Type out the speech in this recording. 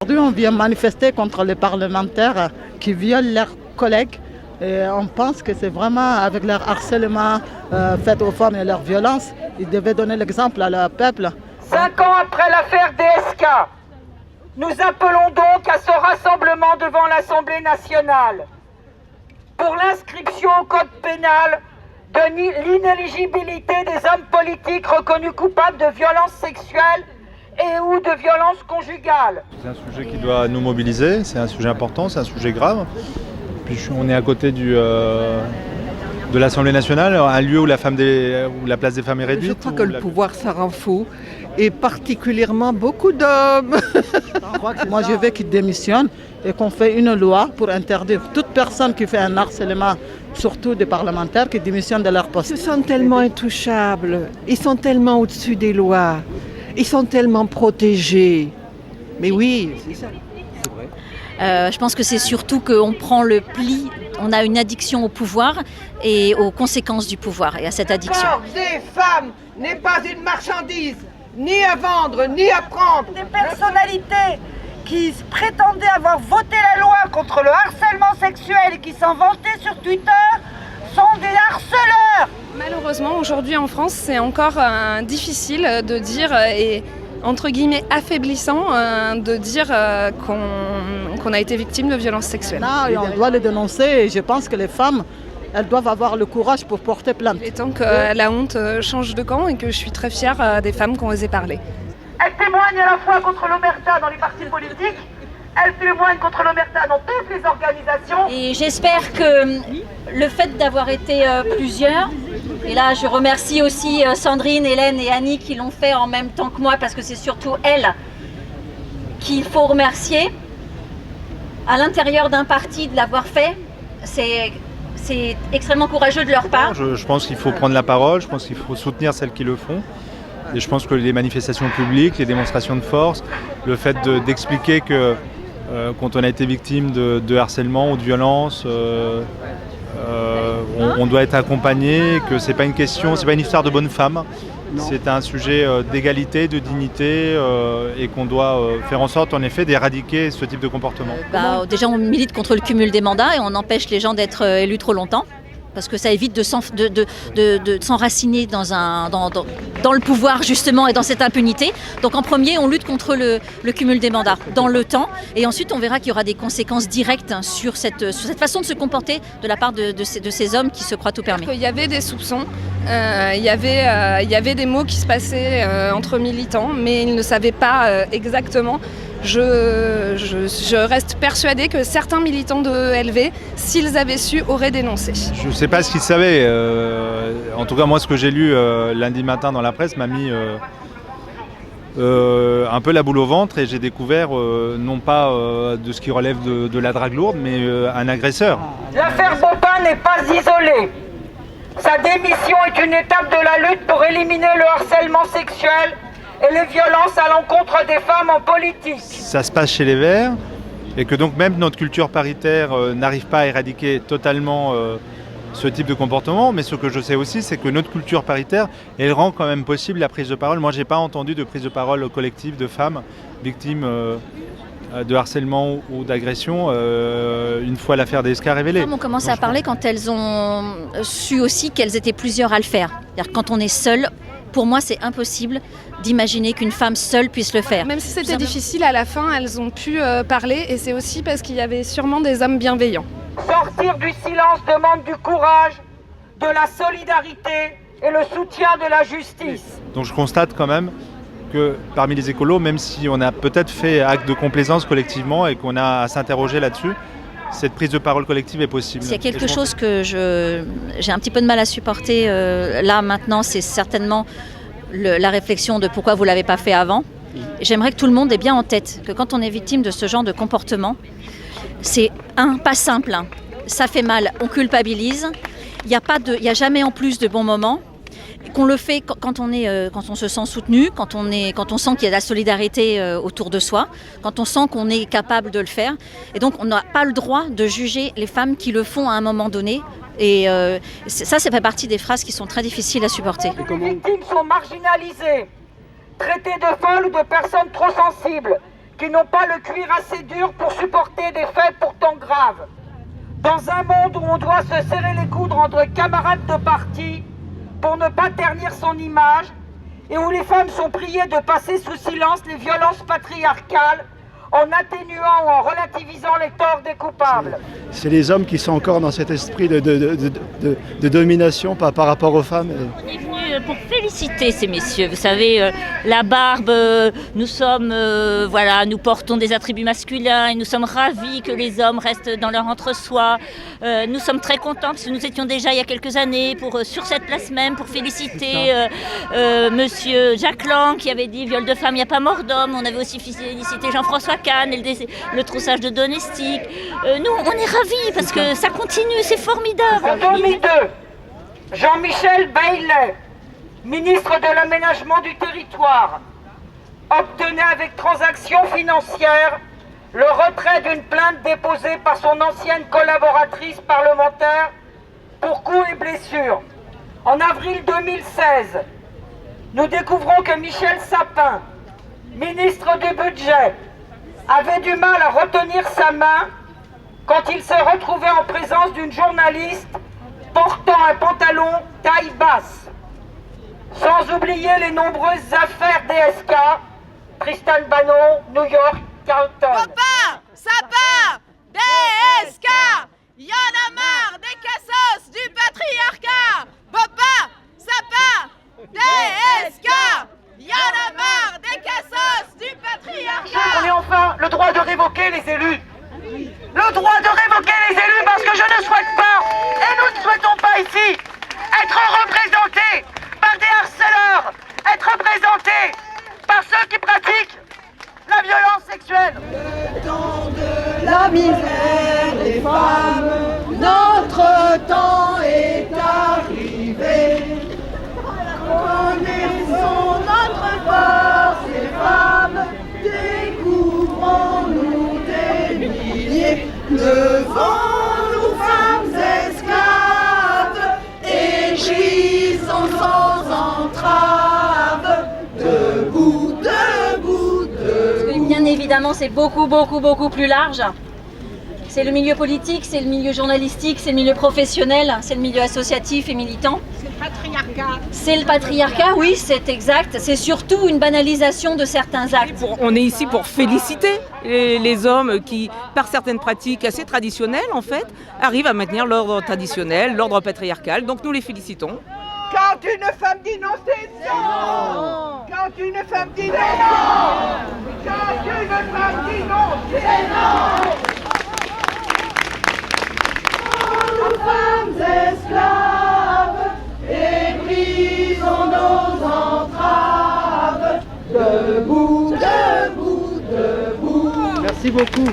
Aujourd'hui, on vient manifester contre les parlementaires qui violent leurs collègues. Et on pense que c'est vraiment avec leur harcèlement fait aux femmes et leur violence, ils devaient donner l'exemple à leur peuple. 5 ans après l'affaire DSK, nous appelons donc à ce rassemblement devant l'Assemblée nationale pour l'inscription au code pénal de l'inéligibilité des hommes politiques reconnus coupables de violences sexuelles et ou de violences conjugales. C'est un sujet qui doit nous mobiliser, c'est un sujet important, c'est un sujet grave. Puis on est à côté de l'Assemblée nationale, un lieu où la place des femmes est réduite. Je crois que le pouvoir, ça rend fou, et particulièrement beaucoup d'hommes. Moi, je veux qu'ils démissionnent et qu'on fait une loi pour interdire toute personne qui fait un harcèlement, surtout des parlementaires, qui démissionnent de leur poste. Ils sont tellement intouchables, ils sont tellement au-dessus des lois, ils sont tellement protégés. Mais oui, c'est ça. Je pense que c'est surtout qu'on prend le pli, on a une addiction au pouvoir et aux conséquences du pouvoir et à cette addiction. Le corps des femmes n'est pas une marchandise, ni à vendre, ni à prendre. Des personnalités qui prétendaient avoir voté la loi contre le harcèlement sexuel et qui s'en vantaient sur Twitter sont des harceleurs. Malheureusement, aujourd'hui en France, c'est encore difficile de dire et entre guillemets affaiblissant de dire qu'on a été victime de violences sexuelles. Non, et on doit les dénoncer et je pense que les femmes, elles doivent avoir le courage pour porter plainte. Et tant que la honte change de camp et que je suis très fière des femmes qui ont osé parler. Elle témoigne à la fois contre l'omerta dans les partis politiques, elle témoigne contre l'omerta dans toutes les organisations. Et j'espère que le fait d'avoir été plusieurs, et là je remercie aussi Sandrine, Hélène et Annie qui l'ont fait en même temps que moi parce que c'est surtout elles qu'il faut remercier. À l'intérieur d'un parti de l'avoir fait, c'est extrêmement courageux de leur part. Je pense qu'il faut prendre la parole, je pense qu'il faut soutenir celles qui le font. Et je pense que les manifestations publiques, les démonstrations de force, le fait d'expliquer que quand on a été victime de harcèlement ou de violence, on doit être accompagné, que c'est pas une question, c'est pas une histoire de bonne femme. C'est un sujet d'égalité, de dignité et qu'on doit faire en sorte en effet d'éradiquer ce type de comportement. Déjà on milite contre le cumul des mandats et on empêche les gens d'être élus trop longtemps. Parce que ça évite de s'enraciner dans le pouvoir justement et dans cette impunité. Donc en premier, on lutte contre le cumul des mandats dans le temps. Et ensuite, on verra qu'il y aura des conséquences directes sur cette façon de se comporter de la part de ces hommes qui se croient tout permis. Il y avait des soupçons, il y avait des mots qui se passaient entre militants, mais ils ne savaient pas exactement. Je reste persuadée que certains militants de LV, s'ils avaient su, auraient dénoncé. Je ne sais pas ce qu'ils savaient. En tout cas, moi, ce que j'ai lu lundi matin dans la presse m'a mis un peu la boule au ventre et j'ai découvert, non pas de ce qui relève de la drague lourde, mais un agresseur. L'affaire Bopin n'est pas isolée. Sa démission est une étape de la lutte pour éliminer le harcèlement sexuel et les violences à l'encontre des femmes en politique. Ça se passe chez les Verts et que donc même notre culture paritaire n'arrive pas à éradiquer totalement ce type de comportement, mais ce que je sais aussi, c'est que notre culture paritaire, elle rend quand même possible la prise de parole. Moi, j'ai pas entendu de prise de parole collective de femmes victimes de harcèlement ou d'agression une fois l'affaire DSK révélée. Les femmes ont commencé à parler quand elles ont su aussi qu'elles étaient plusieurs à le faire. C'est-à-dire quand on est seul, pour moi, c'est impossible d'imaginer qu'une femme seule puisse le faire. Même si c'était difficile, à la fin, elles ont pu parler et c'est aussi parce qu'il y avait sûrement des hommes bienveillants. Sortir du silence demande du courage, de la solidarité et le soutien de la justice. Donc je constate quand même que parmi les écolos, même si on a peut-être fait acte de complaisance collectivement et qu'on a à s'interroger là-dessus, cette prise de parole collective est possible. S'il y a quelque chose que j'ai un petit peu de mal à supporter là maintenant, c'est certainement la réflexion de pourquoi vous ne l'avez pas fait avant. J'aimerais que tout le monde ait bien en tête que quand on est victime de ce genre de comportement, c'est pas simple, hein. Ça fait mal, on culpabilise, il n'y a jamais en plus de bons moments. Qu'on le fait quand on se sent soutenu, quand on sent qu'il y a de la solidarité autour de soi, quand on sent qu'on est capable de le faire. Et donc on n'a pas le droit de juger les femmes qui le font à un moment donné. Et ça fait partie des phrases qui sont très difficiles à supporter. Les victimes sont marginalisées. traités de folles ou de personnes trop sensibles, qui n'ont pas le cuir assez dur pour supporter des faits pourtant graves. Dans un monde où on doit se serrer les coudes entre camarades de parti pour ne pas ternir son image, et où les femmes sont priées de passer sous silence les violences patriarcales, en atténuant ou en relativisant les torts des coupables. C'est les hommes qui sont encore dans cet esprit de domination par rapport aux femmes. On est venu pour féliciter ces messieurs. Vous savez, la barbe, nous sommes, nous portons des attributs masculins et nous sommes ravis que les hommes restent dans leur entre-soi. Nous sommes très contents parce que nous étions déjà il y a quelques années sur cette place même pour féliciter monsieur Jacques Lang qui avait dit viol de femme, il n'y a pas mort d'homme. On avait aussi félicité Jean-François Kahn et le troussage de domestiques. Nous, on est ravis parce que ça continue, c'est formidable. En 2002, Jean-Michel Baillet, ministre de l'Aménagement du Territoire, obtenait avec transaction financière le retrait d'une plainte déposée par son ancienne collaboratrice parlementaire pour coups et blessures. En avril 2016, nous découvrons que Michel Sapin, ministre du Budget, avait du mal à retenir sa main quand il s'est retrouvé en présence d'une journaliste portant un pantalon taille basse. Sans oublier les nombreuses affaires DSK, Tristan Bannon, New York, Carlton. Papa, Sapin, DSK, y en a marre des cassos du patriarcat. Papa, Sapin, DSK, y en a marre des cassos du patriarcat. On ait enfin le droit de révoquer les élus. Le droit de révoquer les élus parce que je ne souhaite pas, et nous ne souhaitons pas ici, être représentés par des harceleurs, être représentés par ceux qui pratiquent la violence sexuelle. Le temps de la misère des femmes, notre temps est arrivé. Connaissons notre force, les femmes, découvrons-nous des milliers. Levons-nous, femmes esclaves, et jouissons sans entrave. Debout, debout, debout. Bien évidemment, c'est beaucoup plus large. C'est le milieu politique, c'est le milieu journalistique, c'est le milieu professionnel, c'est le milieu associatif et militant. C'est le patriarcat. C'est le patriarcat, oui, c'est exact. C'est surtout une banalisation de certains actes. On est ici pour féliciter les hommes qui, par certaines pratiques assez traditionnelles, en fait, arrivent à maintenir l'ordre traditionnel, l'ordre patriarcal. Donc nous les félicitons. Quand une femme dit non, c'est non. Quand une femme dit non. Quand une femme dit non, c'est non. Nous femmes esclaves et brisons nos entraves. Debout, debout, debout. Merci beaucoup.